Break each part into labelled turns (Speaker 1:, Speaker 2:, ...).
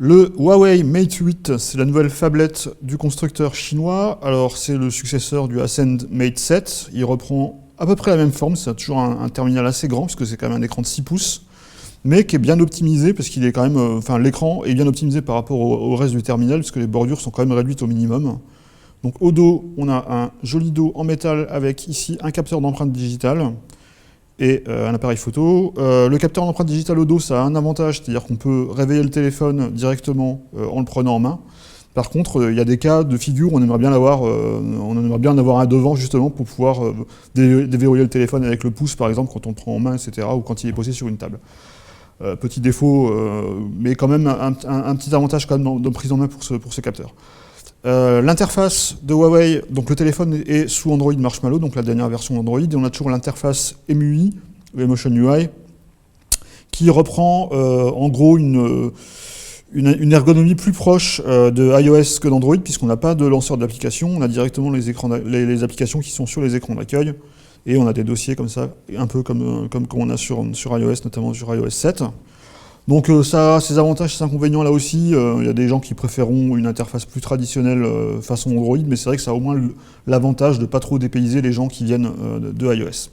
Speaker 1: Le Huawei Mate 8, c'est la nouvelle phablette du constructeur chinois. Alors, c'est le successeur du Ascend Mate 7. Il reprend à peu près la même forme. C'est toujours un terminal assez grand, puisque c'est quand même un écran de 6 pouces, mais qui est bien optimisé, parce qu'il est quand même... l'écran est bien optimisé par rapport au reste du terminal, puisque les bordures sont quand même réduites au minimum. Donc, au dos, on a un joli dos en métal avec ici un capteur d'empreinte digitale et un appareil photo. Le capteur d'empreinte digitale au dos, ça a un avantage, c'est-à-dire qu'on peut réveiller le téléphone directement en le prenant en main. Par contre, il y a des cas de figure où on aimerait bien en avoir un devant justement pour pouvoir déverrouiller le téléphone avec le pouce, par exemple, quand on le prend en main, etc., ou quand il est posé sur une table. Petit défaut, mais quand même un petit avantage quand même de prise en main pour ce capteur. L'interface de Huawei, donc le téléphone est sous Android Marshmallow, donc la dernière version d'Android, et on a toujours l'interface MUI, Emotion UI, qui reprend en gros une ergonomie plus proche de iOS que d'Android, puisqu'on n'a pas de lanceur d'applications, on a directement les applications qui sont sur les écrans d'accueil, et on a des dossiers comme ça, un peu comme on a sur iOS, notamment sur iOS 7. Donc ça a ses avantages, ses inconvénients là aussi. Il y a des gens qui préféreront une interface plus traditionnelle façon Android, mais c'est vrai que ça a au moins l'avantage de ne pas trop dépayser les gens qui viennent de iOS.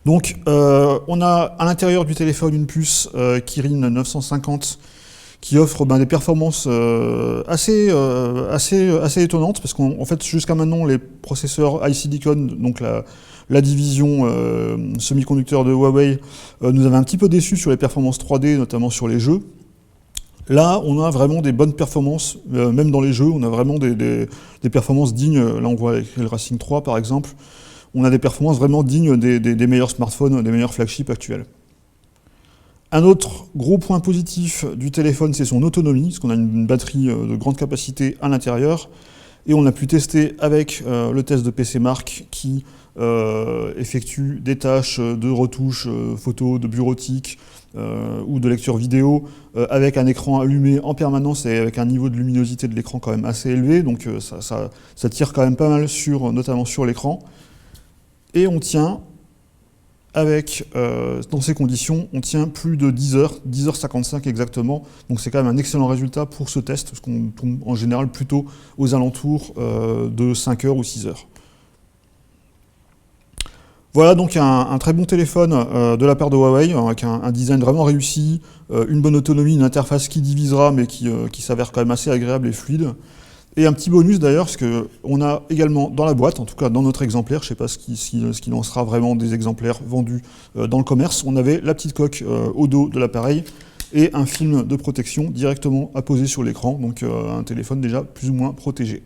Speaker 1: Donc on a à l'intérieur du téléphone une puce Kirin 950 qui offre des performances assez étonnantes, parce qu'en fait jusqu'à maintenant les processeurs iSilicon, donc la division semi-conducteur de Huawei, nous avait un petit peu déçus sur les performances 3D, notamment sur les jeux. Là, on a vraiment des bonnes performances, même dans les jeux, on a vraiment des performances dignes. Là, on voit avec le Racing 3, par exemple, on a des performances vraiment dignes des meilleurs smartphones, des meilleurs flagships actuels. Un autre gros point positif du téléphone, c'est son autonomie, parce qu'on a une batterie de grande capacité à l'intérieur, et on a pu tester avec le test de PC Mark qui effectue des tâches de retouche photo, de bureautique ou de lecture vidéo avec un écran allumé en permanence et avec un niveau de luminosité de l'écran quand même assez élevé, donc ça tire quand même pas mal notamment sur l'écran. Et on tient dans ces conditions, on tient plus de 10 heures, 10h55 exactement, donc c'est quand même un excellent résultat pour ce test, parce qu'on tombe en général plutôt aux alentours de 5 heures ou 6 heures. Voilà donc un très bon téléphone de la part de Huawei, avec un design vraiment réussi, une bonne autonomie, une interface qui divisera, mais qui s'avère quand même assez agréable et fluide. Et un petit bonus d'ailleurs, parce qu'on a également dans la boîte, en tout cas dans notre exemplaire, je ne sais pas ce qui en sera vraiment des exemplaires vendus dans le commerce, on avait la petite coque au dos de l'appareil et un film de protection directement apposé sur l'écran, donc un téléphone déjà plus ou moins protégé.